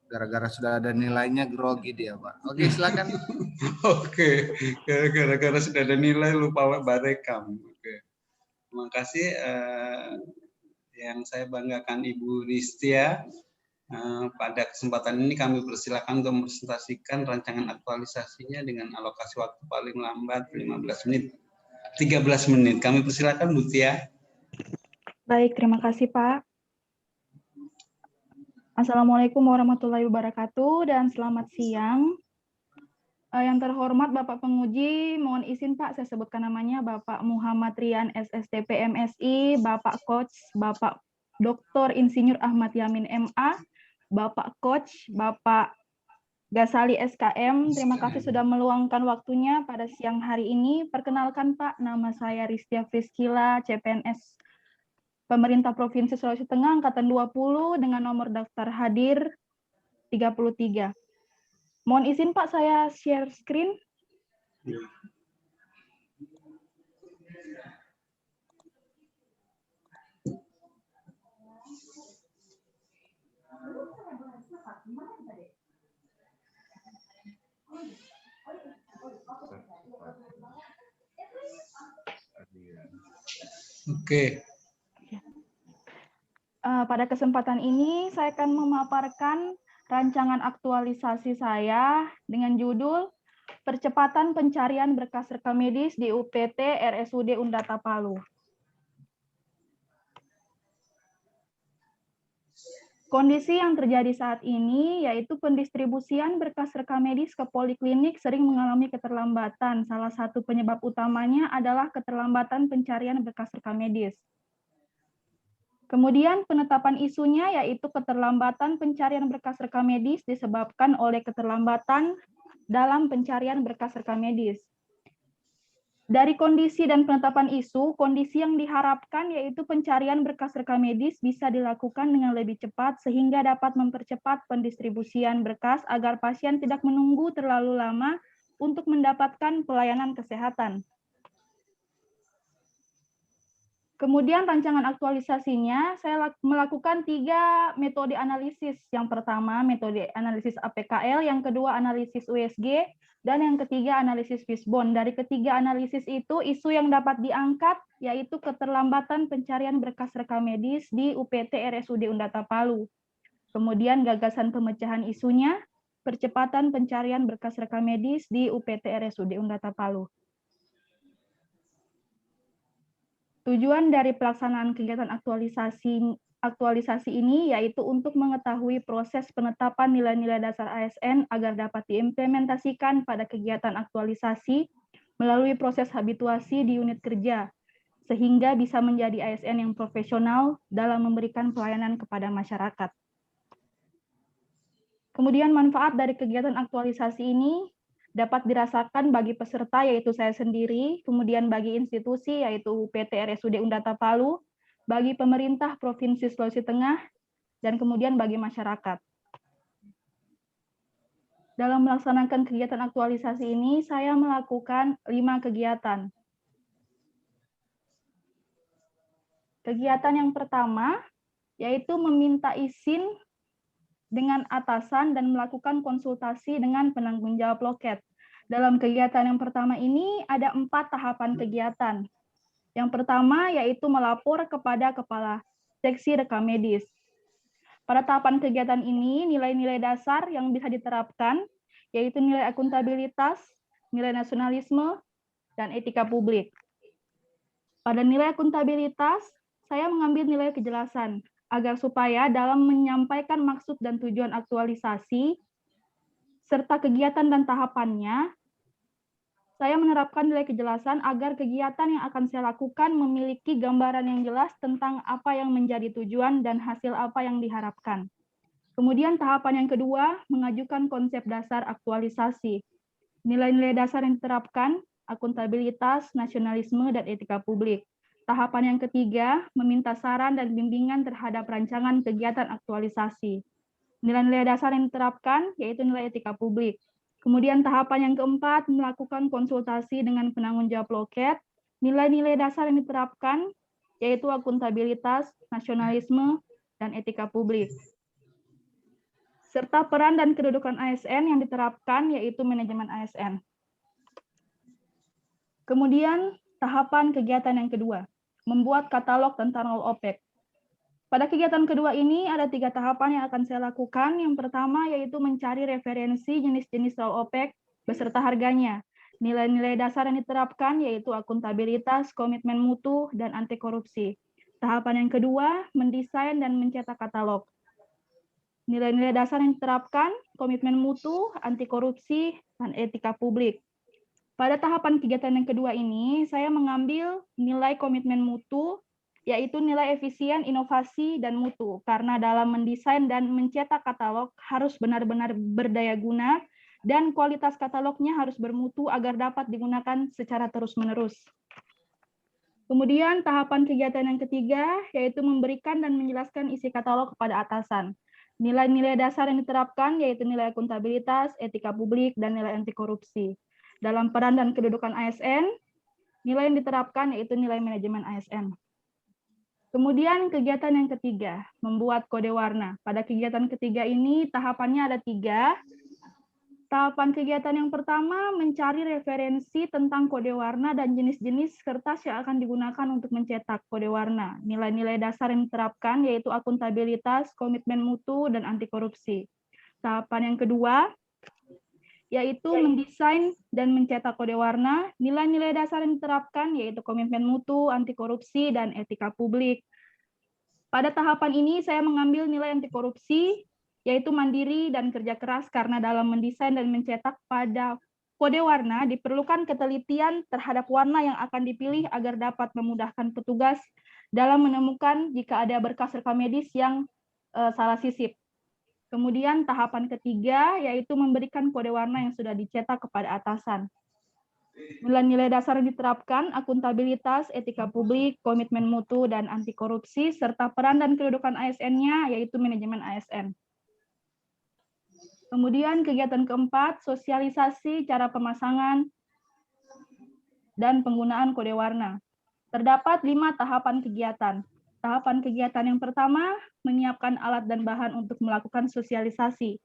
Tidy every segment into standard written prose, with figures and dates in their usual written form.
Gara-gara sudah ada nilainya grogi dia, Pak. Oke, silakan. Oke, gara-gara sudah ada nilai lupa barekam. Oke. Terima kasih. Yang saya banggakan Ibu Ristia. Pada kesempatan ini kami persilakan untuk mempresentasikan rancangan aktualisasinya dengan alokasi waktu paling lambat 15 menit. 13 menit. Kami persilakan Bu Tia. Baik, terima kasih Pak. Assalamualaikum warahmatullahi wabarakatuh dan selamat siang. Yang terhormat Bapak Penguji, mohon izin Pak, saya sebutkan namanya Bapak Muhammad Rian SSTP MSI, Bapak Coach, Bapak Dr. Insinyur Ahmad Yamin MA, Bapak Coach, Bapak Gasali SKM, terima kasih sudah meluangkan waktunya pada siang hari ini. Perkenalkan Pak, nama saya Ristia Friskila, CPNS Pemerintah Provinsi Sulawesi Tengah, Angkatan 20, dengan nomor daftar hadir 33. Mohon izin Pak, saya share screen. Oke. Pada kesempatan ini saya akan memaparkan rancangan aktualisasi saya dengan judul Percepatan Pencarian Berkas Rekam Medis di UPT RSUD Undata Palu. Kondisi yang terjadi saat ini yaitu pendistribusian berkas rekam medis ke poliklinik sering mengalami keterlambatan. Salah satu penyebab utamanya adalah keterlambatan pencarian berkas rekam medis. Kemudian penetapan isunya yaitu keterlambatan pencarian berkas rekam medis disebabkan oleh keterlambatan dalam pencarian berkas rekam medis. Dari kondisi dan penetapan isu, kondisi yang diharapkan yaitu pencarian berkas rekam medis bisa dilakukan dengan lebih cepat sehingga dapat mempercepat pendistribusian berkas agar pasien tidak menunggu terlalu lama untuk mendapatkan pelayanan kesehatan. Kemudian rancangan aktualisasinya, saya melakukan 3 metode analisis. Yang pertama, metode analisis APKL, yang kedua analisis USG, dan yang ketiga analisis Fishbone. Dari ketiga analisis itu, isu yang dapat diangkat yaitu keterlambatan pencarian berkas rekam medis di UPT RSUD Undata Palu. Kemudian gagasan pemecahan isunya, percepatan pencarian berkas rekam medis di UPT RSUD Undata Palu. Tujuan dari pelaksanaan kegiatan aktualisasi ini yaitu untuk mengetahui proses penetapan nilai-nilai dasar ASN agar dapat diimplementasikan pada kegiatan aktualisasi melalui proses habituasi di unit kerja, sehingga bisa menjadi ASN yang profesional dalam memberikan pelayanan kepada masyarakat. Kemudian manfaat dari kegiatan aktualisasi ini dapat dirasakan bagi peserta yaitu saya sendiri, kemudian bagi institusi yaitu UPT RSUD Undata Palu, bagi pemerintah Provinsi Sulawesi Tengah, dan kemudian bagi masyarakat. Dalam melaksanakan kegiatan aktualisasi ini, saya melakukan 5 kegiatan. Kegiatan yang pertama yaitu meminta izin dengan atasan dan melakukan konsultasi dengan penanggung jawab loket. Dalam kegiatan yang pertama ini ada 4 tahapan kegiatan. Yang pertama yaitu melapor kepada Kepala Seksi Rekam Medis. Pada tahapan kegiatan ini, nilai-nilai dasar yang bisa diterapkan yaitu nilai akuntabilitas, nilai nasionalisme, dan etika publik. Pada nilai akuntabilitas, saya mengambil nilai kejelasan agar supaya dalam menyampaikan maksud dan tujuan aktualisasi serta kegiatan dan tahapannya, saya menerapkan nilai kejelasan agar kegiatan yang akan saya lakukan memiliki gambaran yang jelas tentang apa yang menjadi tujuan dan hasil apa yang diharapkan. Kemudian tahapan yang kedua, mengajukan konsep dasar aktualisasi. Nilai-nilai dasar yang diterapkan, akuntabilitas, nasionalisme, dan etika publik. Tahapan yang ketiga, meminta saran dan bimbingan terhadap rancangan kegiatan aktualisasi. Nilai-nilai dasar yang diterapkan, yaitu nilai etika publik. Kemudian tahapan yang keempat, melakukan konsultasi dengan penanggung jawab loket. Nilai-nilai dasar yang diterapkan, yaitu akuntabilitas, nasionalisme, dan etika publik. serta peran dan kedudukan ASN yang diterapkan, yaitu manajemen ASN. Kemudian, tahapan kegiatan yang kedua, membuat katalog tentang role OPEC. Pada kegiatan kedua ini ada 3 tahapan yang akan saya lakukan. Yang pertama yaitu mencari referensi jenis-jenis role OPEC beserta harganya. Nilai-nilai dasar yang diterapkan yaitu akuntabilitas, komitmen mutu, dan anti korupsi. Tahapan yang kedua, mendesain dan mencetak katalog. Nilai-nilai dasar yang diterapkan, komitmen mutu, anti korupsi, dan etika publik. Pada tahapan kegiatan yang kedua ini, saya mengambil nilai komitmen mutu, yaitu nilai efisien, inovasi, dan mutu. Karena dalam mendesain dan mencetak katalog harus benar-benar berdaya guna, dan kualitas katalognya harus bermutu agar dapat digunakan secara terus-menerus. Kemudian tahapan kegiatan yang ketiga, yaitu memberikan dan menjelaskan isi katalog kepada atasan. Nilai-nilai dasar yang diterapkan, yaitu nilai akuntabilitas, etika publik, dan nilai anti korupsi. Dalam peran dan kedudukan ASN, nilai yang diterapkan yaitu nilai manajemen ASN. Kemudian kegiatan yang ketiga, membuat kode warna. Pada kegiatan ketiga ini tahapannya ada 3. Tahapan kegiatan yang pertama, mencari referensi tentang kode warna dan jenis-jenis kertas yang akan digunakan untuk mencetak kode warna. Nilai-nilai dasar yang diterapkan yaitu akuntabilitas, komitmen mutu, dan anti korupsi. Tahapan yang kedua, yaitu mendesain dan mencetak kode warna. Nilai-nilai dasar yang diterapkan yaitu komitmen mutu, anti korupsi, dan etika publik. Pada tahapan ini saya mengambil nilai anti korupsi, yaitu mandiri dan kerja keras, karena dalam mendesain dan mencetak pada kode warna diperlukan ketelitian terhadap warna yang akan dipilih agar dapat memudahkan petugas dalam menemukan jika ada berkas rekam medis yang salah sisip. Kemudian tahapan ketiga yaitu memberikan kode warna yang sudah dicetak kepada atasan. Nilai-nilai dasar yang diterapkan, akuntabilitas, etika publik, komitmen mutu, dan anti korupsi, serta peran dan kedudukan ASN-nya yaitu manajemen ASN. Kemudian kegiatan keempat, sosialisasi cara pemasangan dan penggunaan kode warna. Terdapat 5 tahapan kegiatan. Tahapan kegiatan yang pertama, menyiapkan alat dan bahan untuk melakukan sosialisasi.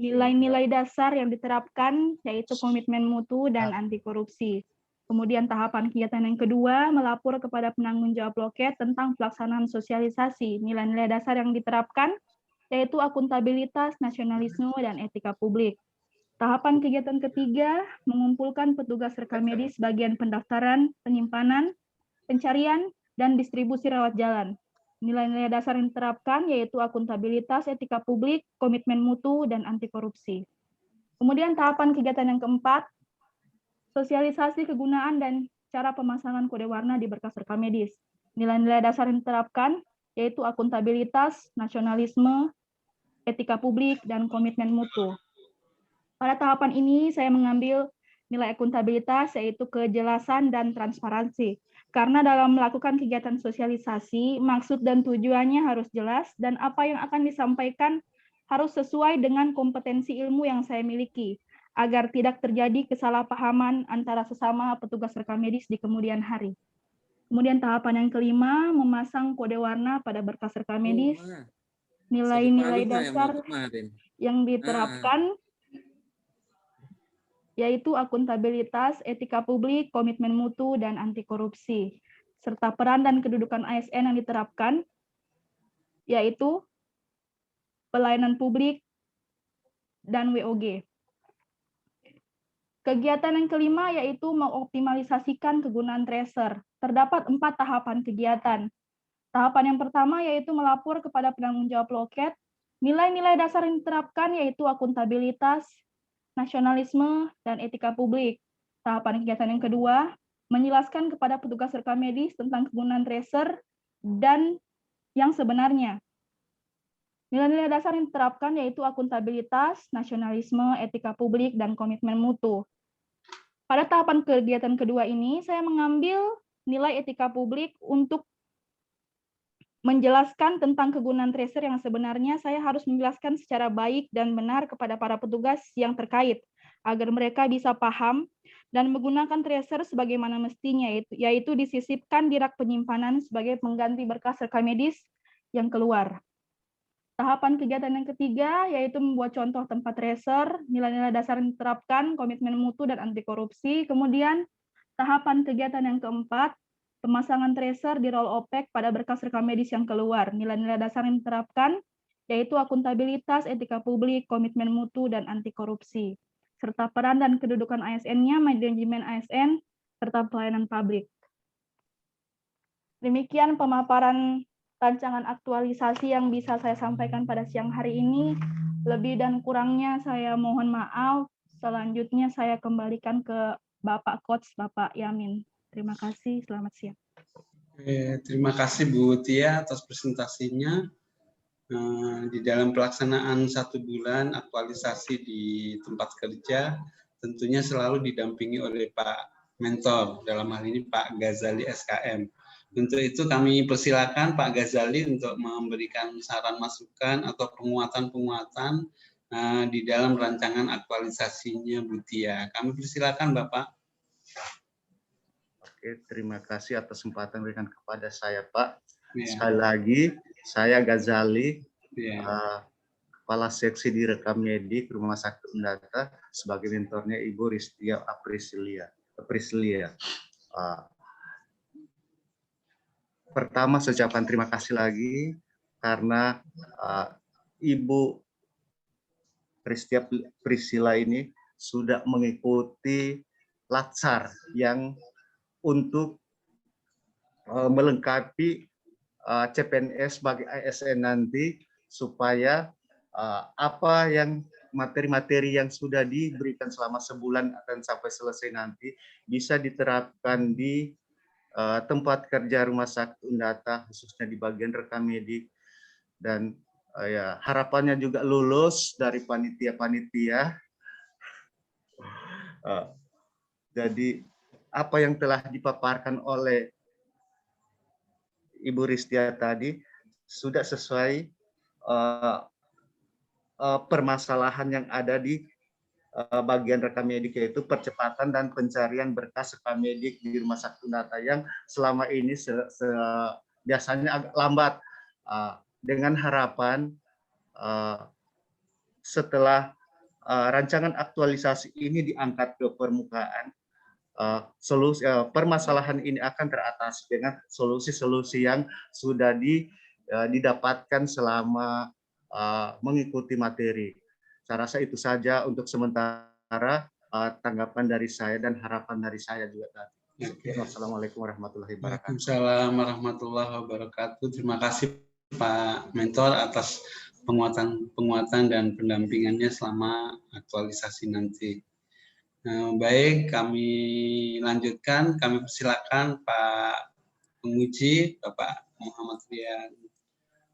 Nilai-nilai dasar yang diterapkan yaitu komitmen mutu dan anti korupsi. Kemudian tahapan kegiatan yang kedua, melapor kepada penanggung jawab loket tentang pelaksanaan sosialisasi. Nilai-nilai dasar yang diterapkan yaitu akuntabilitas, nasionalisme, dan etika publik. Tahapan kegiatan ketiga, mengumpulkan petugas rekam medis bagian pendaftaran, penyimpanan, pencarian, dan distribusi rawat jalan. Nilai-nilai dasar yang diterapkan yaitu akuntabilitas, etika publik, komitmen mutu, dan anti korupsi. Kemudian tahapan kegiatan yang keempat, sosialisasi kegunaan dan cara pemasangan kode warna di berkas rekam medis. Nilai-nilai dasar yang diterapkan yaitu akuntabilitas, nasionalisme, etika publik, dan komitmen mutu. Pada tahapan ini saya mengambil nilai akuntabilitas yaitu kejelasan dan transparansi. Karena dalam melakukan kegiatan sosialisasi, maksud dan tujuannya harus jelas dan apa yang akan disampaikan harus sesuai dengan kompetensi ilmu yang saya miliki, agar tidak terjadi kesalahpahaman antara sesama petugas rekam medis di kemudian hari. Kemudian tahapan yang kelima, memasang kode warna pada berkas rekam medis. Nilai-nilai dasar yang diterapkan yaitu akuntabilitas, etika publik, komitmen mutu, dan anti korupsi. Serta peran dan kedudukan ASN yang diterapkan, yaitu pelayanan publik dan WOG. Kegiatan yang kelima yaitu mengoptimalisasikan kegunaan tracer. Terdapat 4 tahapan kegiatan. Tahapan yang pertama yaitu melapor kepada penanggung jawab loket. Nilai-nilai dasar yang diterapkan yaitu akuntabilitas, nasionalisme, dan etika publik. Tahapan kegiatan yang kedua, menjelaskan kepada petugas rekam medis tentang kegunaan tracer dan yang sebenarnya. Nilai-nilai dasar yang diterapkan yaitu akuntabilitas, nasionalisme, etika publik, dan komitmen mutu. Pada tahapan kegiatan kedua ini, saya mengambil nilai etika publik untuk menjelaskan tentang kegunaan tracer yang sebenarnya. Saya harus menjelaskan secara baik dan benar kepada para petugas yang terkait, agar mereka bisa paham dan menggunakan tracer sebagaimana mestinya, yaitu disisipkan di rak penyimpanan sebagai pengganti berkas rekam medis yang keluar. Tahapan kegiatan yang ketiga yaitu membuat contoh tempat tracer, nilai-nilai dasar yang diterapkan, komitmen mutu dan anti korupsi. Kemudian tahapan kegiatan yang keempat, pemasangan tracer di roll OPEC pada berkas rekam medis yang keluar, nilai-nilai dasar yang diterapkan yaitu akuntabilitas, etika publik, komitmen mutu dan anti korupsi, serta peran dan kedudukan ASN-nya, manajemen ASN, serta pelayanan publik. Demikian pemaparan rancangan aktualisasi yang bisa saya sampaikan pada siang hari ini. Lebih dan kurangnya saya mohon maaf. Selanjutnya saya kembalikan ke Bapak Coach, Bapak Yamin. Terima kasih, selamat siang. Terima kasih Bu Tia atas presentasinya. Di dalam pelaksanaan 1 bulan aktualisasi di tempat kerja, tentunya selalu didampingi oleh Pak Mentor, dalam hal ini Pak Ghazali SKM. Untuk itu kami persilakan Pak Ghazali untuk memberikan saran masukan atau penguatan-penguatan di dalam rancangan aktualisasinya Bu Tia. Kami persilakan Bapak. Oke, terima kasih atas kesempatan berikan kepada saya Pak. Ya. Sekali lagi, saya Ghazali, Ya. Kepala Seksi di Rekam Medik Rumah Sakit Undata, sebagai mentornya Ibu Ristia Aprislia. Pertama, saya ucapkan terima kasih lagi karena Ibu Ristia Priscilla ini sudah mengikuti latsar yang untuk melengkapi CPNS bagi ASN nanti, supaya apa yang materi-materi yang sudah diberikan selama sebulan dan sampai selesai nanti bisa diterapkan di tempat kerja Rumah Sakit Undata, khususnya di bagian rekam medik, dan ya harapannya juga lulus dari panitia-panitia. Jadi apa yang telah dipaparkan oleh Ibu Ristia tadi sudah sesuai permasalahan yang ada di bagian rekam medik, yaitu percepatan dan pencarian berkas rekam medik di Rumah Sakit Undata yang selama ini biasanya agak lambat. Dengan harapan setelah rancangan aktualisasi ini diangkat ke permukaan, permasalahan ini akan teratasi dengan solusi-solusi yang sudah didapatkan selama mengikuti materi. Saya rasa itu saja untuk sementara tanggapan dari saya dan harapan dari saya juga tadi. Wassalamualaikum warahmatullahi wabarakatuh. Waalaikumsalam warahmatullahi wabarakatuh. Terima kasih Pak Mentor atas penguatan dan pendampingannya selama aktualisasi nanti. Baik, kami lanjutkan. Kami persilakan Pak Penguji, Bapak Muhammad Rian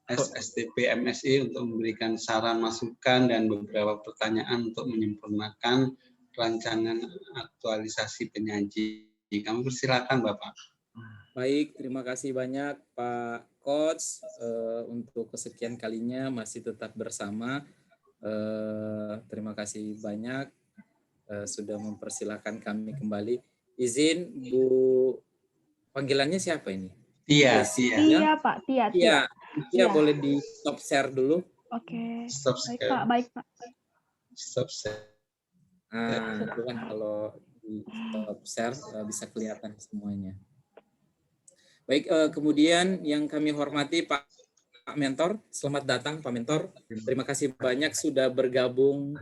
SSTP MSI untuk memberikan saran masukan dan beberapa pertanyaan untuk menyempurnakan rancangan aktualisasi penyaji. Kami persilakan Bapak. Baik, terima kasih banyak Pak Coach, untuk kesekian kalinya masih tetap bersama. Terima kasih banyak sudah mempersilahkan kami kembali. Izin Bu, panggilannya siapa ini? Tia. Tia Pak, Tia. Tia boleh di stop share dulu. Oke. Stop Baik share. Pak, baik Pak. Stop share. Itu kan kalau di stop share bisa kelihatan semuanya. Baik, kemudian yang kami hormati Pak Mentor, selamat datang Pak Mentor. Terima kasih banyak sudah bergabung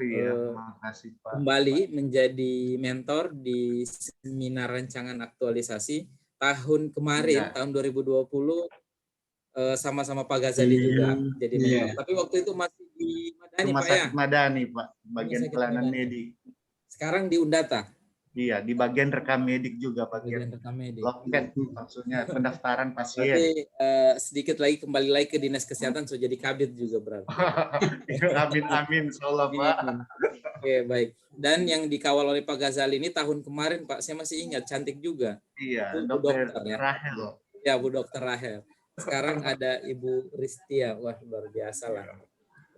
kembali menjadi mentor di seminar rancangan aktualisasi tahun kemarin, tahun 2020, sama-sama Pak Ghazali juga jadi mentor. Tapi waktu itu masih di Madani Rumah Pak ya? Sakit Madani Pak, bagian pelayanan medik. Sekarang di Undata? Iya, di bagian rekam medik juga, bagian rekam medik. Loket, maksudnya pendaftaran pasien. Berarti sedikit lagi kembali lagi ke Dinas Kesehatan, so jadi kabit juga berarti. Amin, insyaallah Pak. Oke, baik. Dan yang dikawal oleh Pak Ghazali ini tahun kemarin Pak, saya masih ingat, cantik juga. Iya, dokter ya. Rahel. Ya, Bu Dokter Rahel. Sekarang ada Ibu Ristia, wah luar biasa lah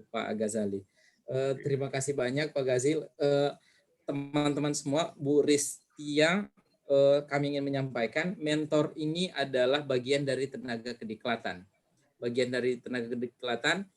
Pak Ghazali. Terima kasih banyak Pak Ghazali. Teman-teman semua, Bu Ristia, kami ingin menyampaikan mentor ini adalah bagian dari tenaga kediklatan. Bagian dari tenaga kediklatan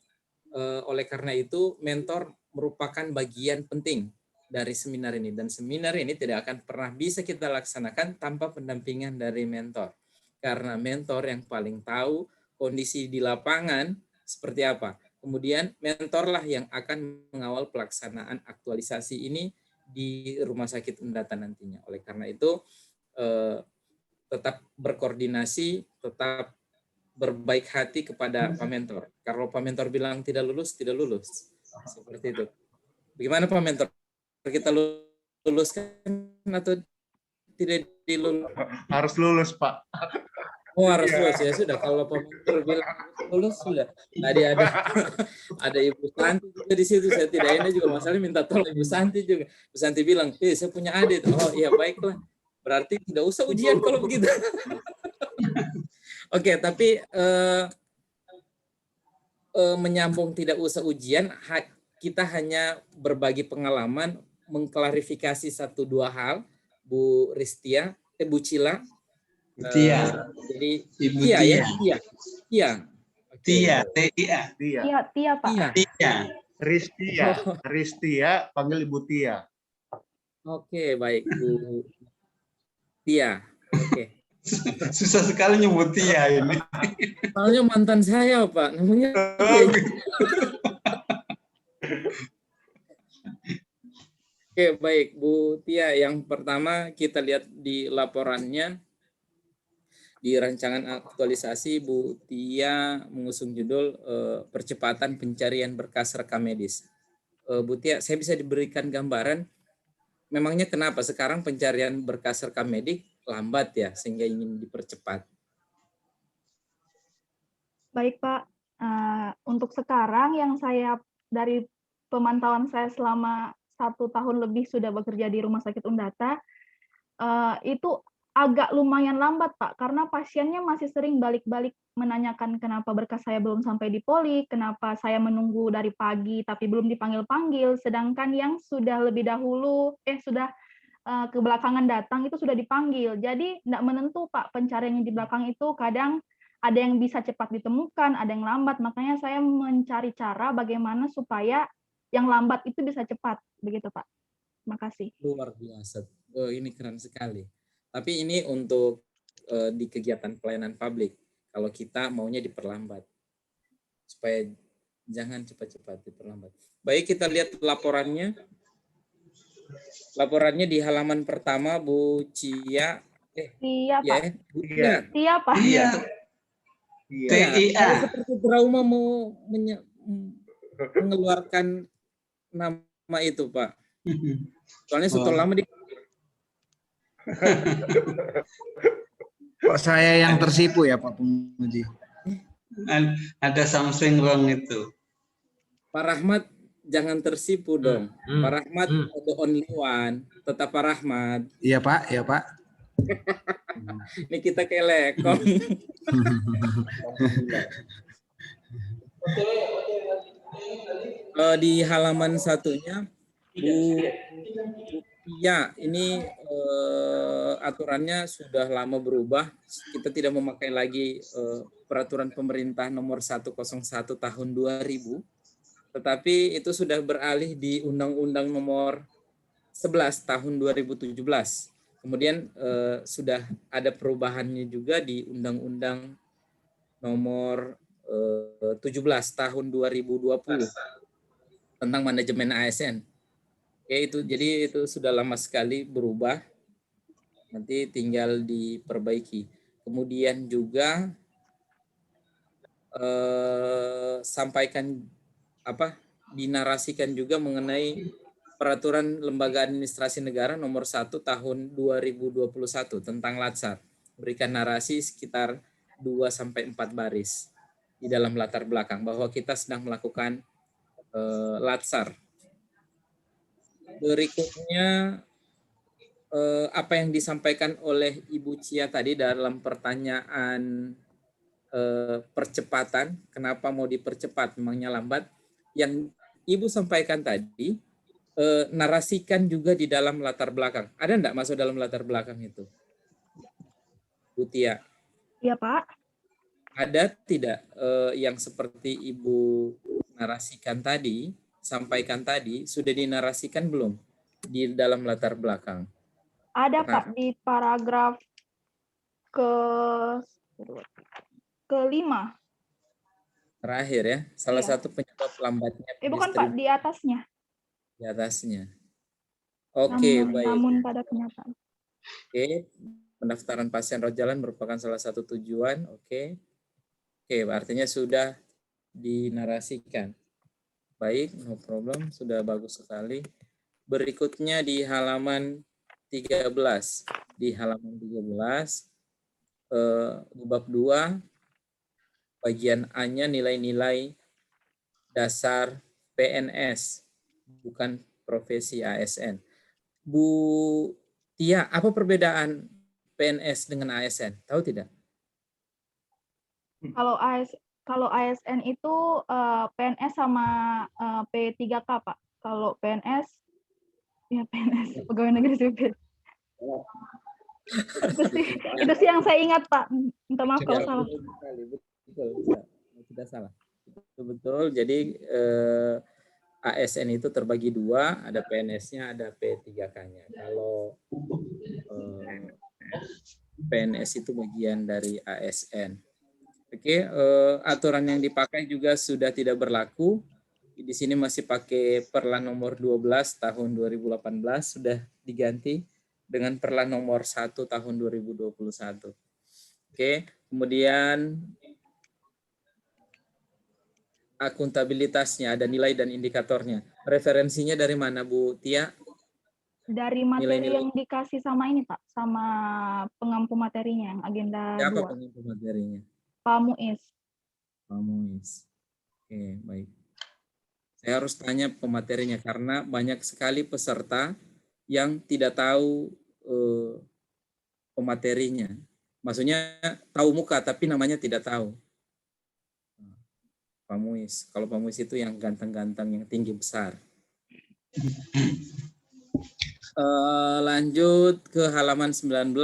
oleh karena itu mentor merupakan bagian penting dari seminar ini, dan seminar ini tidak akan pernah bisa kita laksanakan tanpa pendampingan dari mentor, karena mentor yang paling tahu kondisi di lapangan seperti apa. Kemudian mentorlah yang akan mengawal pelaksanaan aktualisasi ini di Rumah Sakit Undata nantinya. Oleh karena itu tetap berkoordinasi, tetap berbaik hati kepada Pak Mentor. Kalau Pak Mentor bilang tidak lulus, tidak lulus. Seperti itu. Bagaimana Pak Mentor? Kita luluskan atau tidak dilulus? Harus lulus, Pak. Oh, harus lulus ya, sudah. Kalau Pak Mentor bilang lulus, sudah. Tadi ada Ibu Santi juga di situ. Saya tidak enak juga masalah minta tolong Ibu Santi juga. Ibu Santi bilang, saya punya adik. Oh iya, baiklah. Berarti tidak usah ujian kalau begitu. Oke, tapi menyambung tidak usah ujian, kita hanya berbagi pengalaman, mengklarifikasi 1-2 hal, Bu Ristia, Bu Cila. Tia. Jadi Ibu Tia, Tia. ya, Tia. Tia. Tia, Tia. Tia, Tia, Pak. Tia. Ristia, Ristia, panggil Ibu Tia. Oke, baik Bu Tia. Oke. Susah sekali nyebut Tia ini. Soalnya mantan saya, Pak. Namanya Oh, Tia. Oke, baik Bu Tia. Yang pertama kita lihat di laporannya, di rancangan aktualisasi Bu Tia mengusung judul percepatan pencarian berkas rekam medis. Bu Tia, saya bisa diberikan gambaran memangnya kenapa sekarang pencarian berkas rekam medik lambat ya sehingga ingin dipercepat? Baik, Pak. Untuk sekarang yang saya dari pemantauan saya selama 1 tahun lebih sudah bekerja di Rumah Sakit Undata, itu agak lumayan lambat, Pak, karena pasiennya masih sering balik-balik menanyakan kenapa berkas saya belum sampai di poli, kenapa saya menunggu dari pagi tapi belum dipanggil-panggil, sedangkan yang sudah lebih dahulu, sudah kebelakangan datang itu sudah dipanggil. Jadi tidak menentu, Pak, pencariannya di belakang itu kadang ada yang bisa cepat ditemukan, ada yang lambat. Makanya saya mencari cara bagaimana supaya yang lambat itu bisa cepat, begitu Pak. Terima kasih. Luar biasa. Oh, ini keren sekali. Tapi ini untuk di kegiatan pelayanan publik. Kalau kita maunya diperlambat. Supaya jangan cepat-cepat diperlambat. Baik, kita lihat laporannya. Laporannya di halaman pertama, Bu Cia. Iya, Pak. Cia. Iya, Pak. Iya. Ya, saya seperti trauma mau mengeluarkan nama itu, Pak. Soalnya sudah lama di... Kok saya yang tersipu ya Pak Penguji? Ada something wrong itu. Pak Rahmat jangan tersipu dong. Pak Rahmat the only one. Tetap Pak Rahmat. Iya Pak, iya Pak. Ini kita kelekong. Di halaman satunya, Bu ya, ini aturannya sudah lama berubah. Kita tidak memakai lagi peraturan pemerintah nomor 101 tahun 2000, tetapi itu sudah beralih di Undang-Undang nomor 11 tahun 2017. Kemudian sudah ada perubahannya juga di Undang-Undang nomor 17 tahun 2020 tentang manajemen ASN. Ya itu, jadi itu sudah lama sekali berubah. Nanti tinggal diperbaiki. Kemudian juga sampaikan dinarasikan juga mengenai Peraturan Lembaga Administrasi Negara nomor 1 tahun 2021 tentang Latsar. Berikan narasi sekitar 2-4 baris di dalam latar belakang bahwa kita sedang melakukan Latsar. Berikutnya apa yang disampaikan oleh Ibu Cia tadi dalam pertanyaan percepatan, kenapa mau dipercepat, memangnya lambat. Yang Ibu sampaikan tadi, narasikan juga di dalam latar belakang. Ada enggak masuk dalam latar belakang itu? Bu Tia. Iya, Pak. Ada tidak yang seperti Ibu narasikan tadi, sampaikan tadi, sudah dinarasikan belum di dalam latar belakang? Ada Kenapa? Pak di paragraf ke kelima. Terakhir ya, salah Iya. satu penyebab lambatnya Bukan Pak, di atasnya. di atasnya. Oke, baik. Namun pada kenyataan. Oke, pendaftaran pasien rawat jalan merupakan salah satu tujuan. Oke. Oke, artinya sudah dinarasikan. Baik, no problem, sudah bagus sekali. Berikutnya di halaman 13. Di halaman 13, di bab 2, bagian A-nya nilai-nilai dasar PNS, bukan profesi ASN. Bu Tia, apa perbedaan PNS dengan ASN? Tahu tidak? Kalau ASN itu PNS sama P3K, Pak. Kalau PNS, ya PNS, pegawai negeri sipil. itu sih yang saya ingat, Pak. Minta maaf kalau salah. Betul, tidak salah. Betul. Jadi ASN itu terbagi dua, ada PNS-nya, ada P3K-nya. Kalau PNS itu bagian dari ASN. Oke, aturan yang dipakai juga sudah tidak berlaku. Di sini masih pakai Perla nomor 12 tahun 2018, sudah diganti dengan Perla nomor 1 tahun 2021. Oke, kemudian akuntabilitasnya, ada nilai dan indikatornya. Referensinya dari mana, Bu Tia? Dari materi yang dikasih sama ini, Pak, sama pengampu materinya yang agenda 2. Siapa pengampu materinya? Pak Muiz. Pak Muiz. Oke, baik. Saya harus tanya pematerinya karena banyak sekali peserta yang tidak tahu pematerinya. Maksudnya tahu muka tapi namanya tidak tahu. Pak Muiz. Kalau Pak Muiz itu yang ganteng-ganteng, yang tinggi besar. Lanjut ke halaman 19,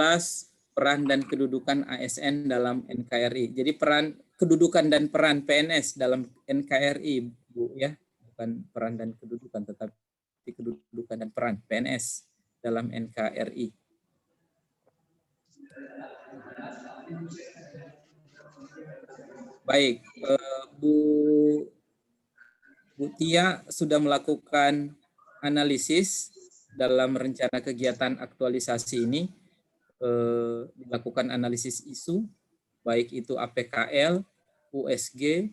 peran dan kedudukan ASN dalam NKRI. Jadi peran, kedudukan dan peran PNS dalam NKRI, Bu, ya. Bukan peran dan kedudukan, tetapi kedudukan dan peran PNS dalam NKRI. Baik, Bu Tia sudah melakukan analisis dalam rencana kegiatan aktualisasi ini, dilakukan analisis isu, baik itu APKL, USG,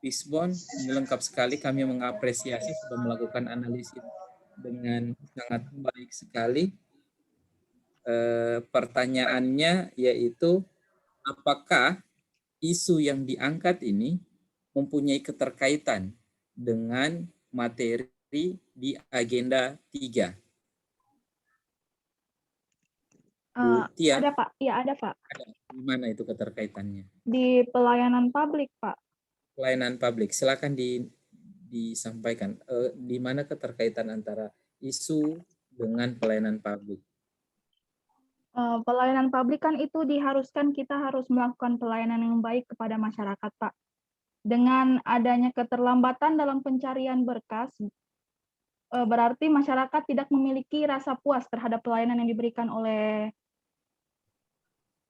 Pisbon. Ini lengkap sekali, kami mengapresiasi sudah melakukan analisis dengan sangat baik sekali. Pertanyaannya yaitu, apakah isu yang diangkat ini mempunyai keterkaitan dengan materi di agenda 3? Tia, ada, Pak. Iya, ada, Pak. Di mana itu keterkaitannya? Di pelayanan publik, Pak. Pelayanan publik, silakan disampaikan. Di mana keterkaitan antara isu dengan pelayanan publik? Pelayanan publik kan itu diharuskan kita harus melakukan pelayanan yang baik kepada masyarakat, Pak. Dengan adanya keterlambatan dalam pencarian berkas, berarti masyarakat tidak memiliki rasa puas terhadap pelayanan yang diberikan oleh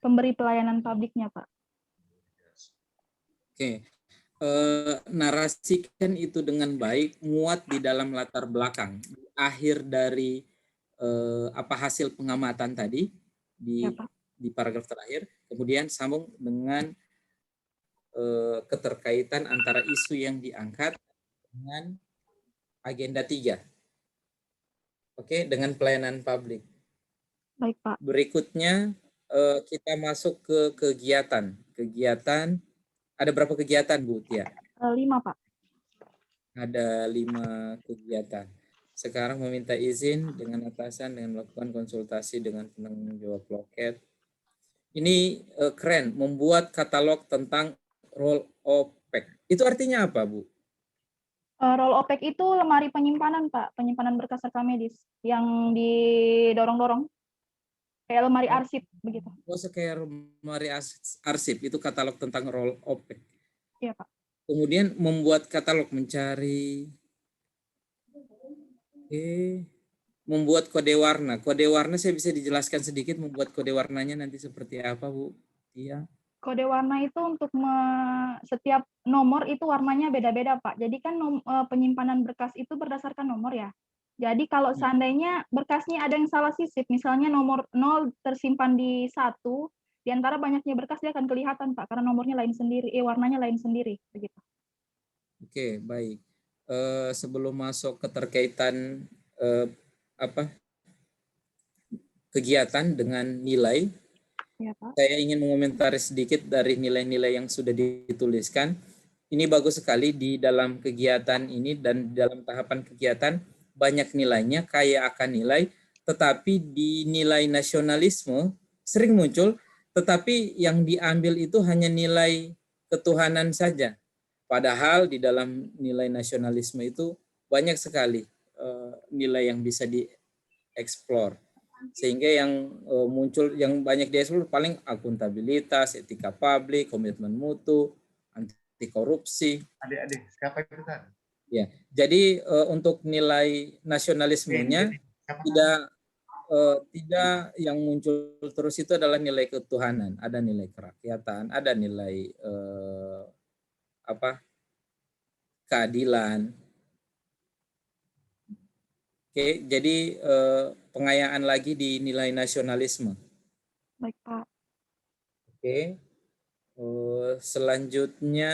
pemberi pelayanan publiknya, Pak. Oke. Narasikan itu dengan baik, muat di dalam latar belakang. Akhir dari apa hasil pengamatan tadi di paragraf terakhir, kemudian sambung dengan keterkaitan antara isu yang diangkat dengan agenda 3. Oke, dengan pelayanan publik. Baik, Pak. Berikutnya kita masuk ke kegiatan. Kegiatan, ada berapa kegiatan, Bu Tia? 5, Pak. Ada 5 kegiatan. Sekarang meminta izin dengan atasan dengan melakukan konsultasi dengan penanggung jawab loket. Ini keren, membuat katalog tentang roll OPEC. Itu artinya apa, Bu? Roll OPEC itu lemari penyimpanan, Pak. Penyimpanan berkas rekam medis yang didorong-dorong. Kayak lemari arsip, begitu. Oh, kayak lemari arsip, itu katalog tentang roll OPEC. Iya, Pak. Kemudian membuat katalog mencari. Membuat kode warna. Kode warna saya bisa dijelaskan sedikit membuat kode warnanya nanti seperti apa, Bu? Iya. Kode warna itu untuk setiap nomor itu warnanya beda-beda, Pak. Jadi kan penyimpanan berkas itu berdasarkan nomor ya. Jadi kalau seandainya berkasnya ada yang salah sisip, misalnya nomor 0 tersimpan di 1, di antara banyaknya berkas dia akan kelihatan, Pak, karena nomornya lain sendiri, warnanya lain sendiri, begitu. Oke, baik. Sebelum masuk keterkaitan kegiatan dengan nilai, Ya, Pak. saya ingin mengomentari sedikit dari nilai-nilai yang sudah dituliskan. Ini bagus sekali di dalam kegiatan ini dan dalam tahapan kegiatan banyak nilainya, kaya akan nilai, tetapi di nilai nasionalisme sering muncul, tetapi yang diambil itu hanya nilai ketuhanan saja. Padahal di dalam nilai nasionalisme itu banyak sekali nilai yang bisa dieksplor. Sehingga yang muncul, yang banyak dieksplor paling akuntabilitas, etika publik, komitmen mutu, anti korupsi. Adik-adik, siapa itu kan? Ya, jadi untuk nilai nasionalismenya tidak yang muncul terus itu adalah nilai ketuhanan, ada nilai kerakyatan, ada nilai keadilan. Oke, jadi pengayaan lagi di nilai nasionalisme. Baik, Pak. Oke, selanjutnya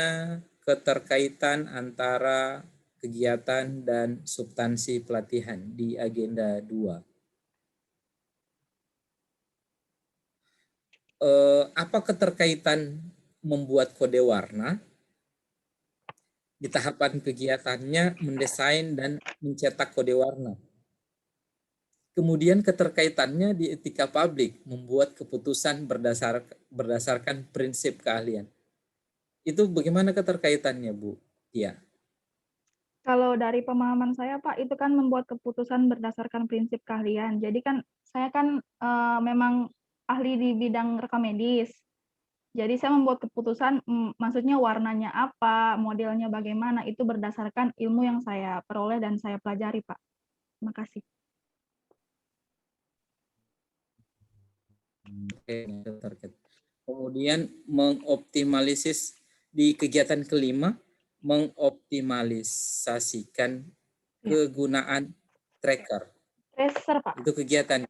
keterkaitan antara kegiatan dan substansi pelatihan di agenda 2. Apa keterkaitan membuat kode warna? Di tahapan kegiatannya mendesain dan mencetak kode warna. Kemudian keterkaitannya di etika publik, membuat keputusan berdasarkan prinsip keahlian. Itu bagaimana keterkaitannya, Bu? Iya. Kalau dari pemahaman saya, Pak, itu kan membuat keputusan berdasarkan prinsip keahlian. Jadi kan saya kan memang ahli di bidang rekam medis. Jadi saya membuat keputusan, maksudnya warnanya apa, modelnya bagaimana, itu berdasarkan ilmu yang saya peroleh dan saya pelajari, Pak. Terima kasih. Kemudian mengoptimalisis di kegiatan kelima, mengoptimalisasikan kegunaan tracker. Tracer, Pak. Itu kegiatan.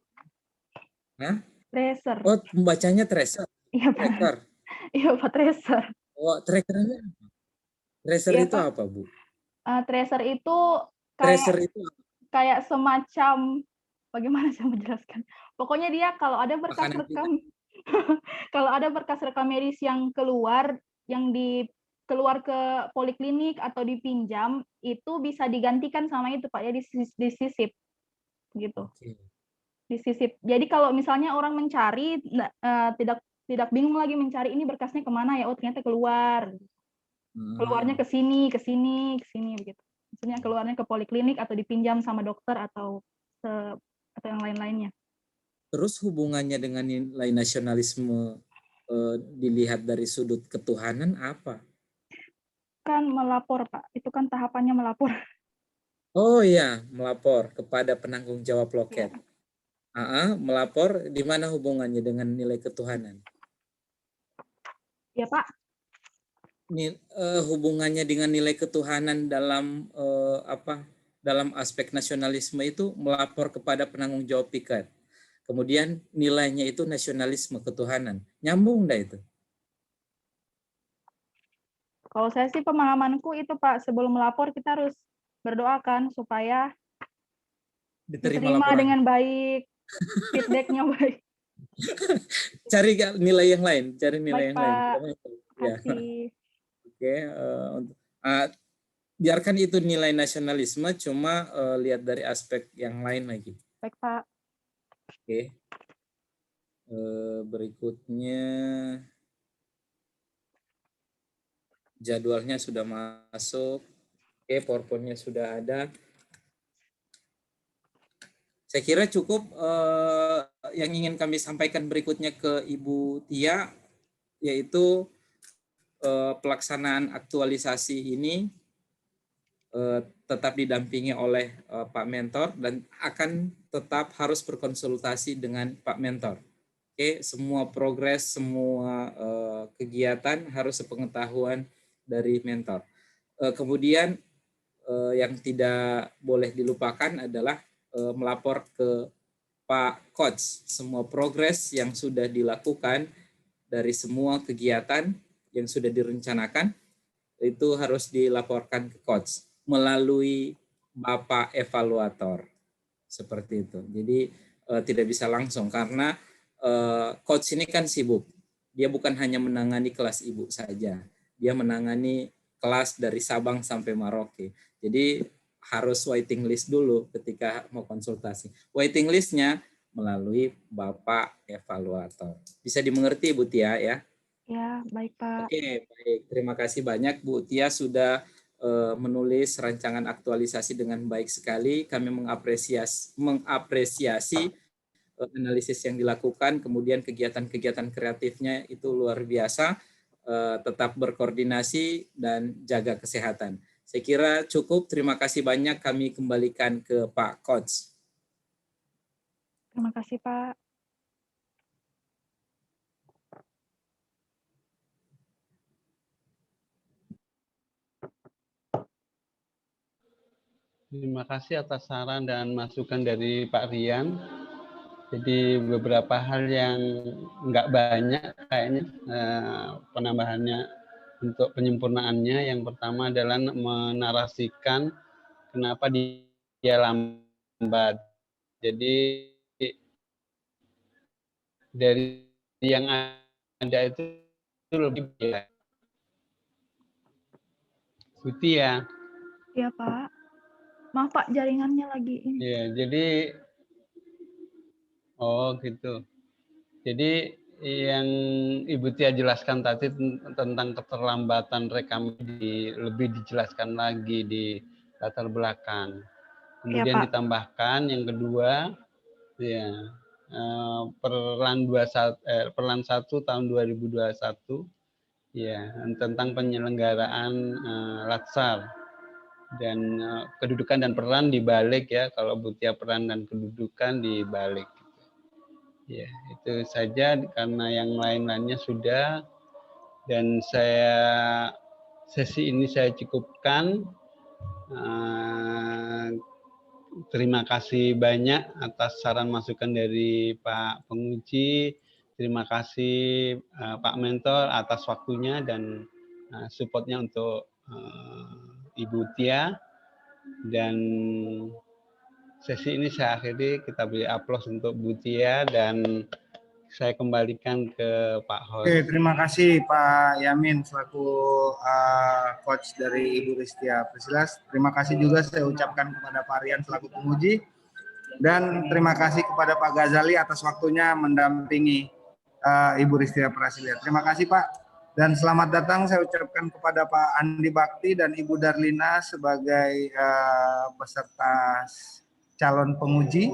Hah? Tracer. Oh, membacanya tracer. Iya, Pak. Tracker. Iya, Pak, tracer. Oh, trackernya apa? Tracer Iya, itu Pak. apa, Bu? Tracer itu Tracer itu kayak semacam, bagaimana saya menjelaskan? Pokoknya dia kalau ada berkas rekam, kalau ada berkas rekam medis yang keluar, yang keluar ke poliklinik atau dipinjam, itu bisa digantikan sama itu, Pak, ya disisip gitu. Oke. Disisip. Jadi kalau misalnya orang mencari tidak bingung lagi mencari ini berkasnya kemana ya, oh ternyata keluar. Keluarnya ke sini begitu. Maksudnya keluarnya ke poliklinik atau dipinjam sama dokter atau yang lain-lainnya. Terus hubungannya dengan nilai nasionalisme dilihat dari sudut ketuhanan apa? Kan melapor, Pak. Itu kan tahapannya melapor. Oh iya, melapor kepada penanggung jawab loket. Melapor, di mana hubungannya dengan nilai ketuhanan? Ya, Pak. Hubungannya dengan nilai ketuhanan dalam dalam aspek nasionalisme itu melapor kepada penanggung jawab piket. Kemudian nilainya itu nasionalisme ketuhanan. Nyambung enggak itu? Kalau saya sih pemahamanku itu, Pak, sebelum melapor kita harus berdoakan supaya diterima dengan baik, feedback-nya baik. Cari nilai yang lain, cari nilai baik, yang Pak. lain. Terima kasih. Oke, biarkan itu nilai nasionalisme, cuma lihat dari aspek yang lain lagi. Baik, Pak. Oke. Berikutnya jadwalnya sudah masuk. Oke, PowerPoint-nya sudah ada. Saya kira cukup yang ingin kami sampaikan berikutnya ke Ibu Tia, yaitu pelaksanaan aktualisasi ini tetap didampingi oleh Pak Mentor dan akan tetap harus berkonsultasi dengan Pak Mentor. Oke, semua progres, semua kegiatan harus sepengetahuan dari mentor. Kemudian yang tidak boleh dilupakan adalah melapor ke Pak Coach semua progres yang sudah dilakukan dari semua kegiatan yang sudah direncanakan itu harus dilaporkan ke Coach melalui Bapak Evaluator. Seperti itu. Jadi tidak bisa langsung karena Coach ini kan sibuk. Dia bukan hanya menangani kelas ibu saja. Dia menangani kelas dari Sabang sampai Merauke. Jadi harus waiting list dulu ketika mau konsultasi. Waiting listnya melalui Bapak Evaluator. Bisa dimengerti Bu Tia ya? Ya, baik Pak. Oke, baik. Terima kasih banyak Bu Tia sudah menulis rancangan aktualisasi dengan baik sekali. Kami mengapresiasi analisis yang dilakukan, kemudian kegiatan-kegiatan kreatifnya itu luar biasa. Tetap berkoordinasi dan jaga kesehatan. Saya kira cukup. Terima kasih banyak. Kami kembalikan ke Pak Coach. Terima kasih Pak. Terima kasih atas saran dan masukan dari Pak Rian. Jadi beberapa hal yang nggak banyak kayaknya penambahannya untuk penyempurnaannya. Yang pertama adalah menarasikan kenapa dia lambat. Jadi dari yang ada itu lebih baik. Putih ya. Iya Pak. Maaf Pak, jaringannya lagi ini. Ya, jadi gitu. Jadi yang Ibu Tia jelaskan tadi tentang keterlambatan rekam lebih dijelaskan lagi di latar belakang. Kemudian Pak. ditambahkan yang kedua, ya Perlan 1 tahun 2021, ya tentang penyelenggaraan Latsar dan kedudukan dan peran dibalik ya, kalau Bu Tia peran dan kedudukan dibalik. Ya, itu saja karena yang lain-lainnya sudah, dan sesi ini saya cukupkan. Terima kasih banyak atas saran masukan dari Pak Penguji. Terima kasih Pak Mentor atas waktunya dan supportnya untuk Ibu Tia. Dan sesi ini saya akhiri, kita beri aplaus untuk Bu Tia dan saya kembalikan ke Pak Host. Oke, terima kasih Pak Yamin selaku coach dari Ibu Ristia Prisilas. Terima kasih juga saya ucapkan kepada Pak Rian selaku penguji. Dan terima kasih kepada Pak Ghazali atas waktunya mendampingi Ibu Ristia Prasilia. Terima kasih Pak. Dan selamat datang saya ucapkan kepada Pak Andi Bakti dan Ibu Darlina sebagai peserta calon penguji.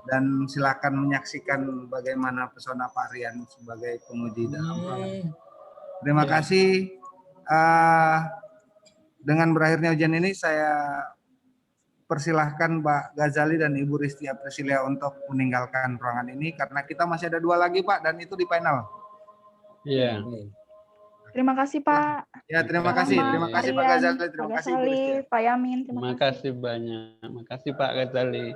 Dan silakan menyaksikan bagaimana pesona Pak Rian sebagai penguji dalam program. Terima kasih. Dengan berakhirnya ujian ini saya persilahkan Pak Ghazali dan Ibu Ristia Prisilia untuk meninggalkan ruangan ini karena kita masih ada 2 lagi Pak, dan itu di final. Iya. Terima kasih Pak. Ya, terima kasih. Terima kasih Pak Ghazali, terima kasih Ibu Ristia. Pak Yamin, Terima kasih banyak. Terima kasih Pak Ghazali.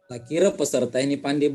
Tak kira peserta ini pandai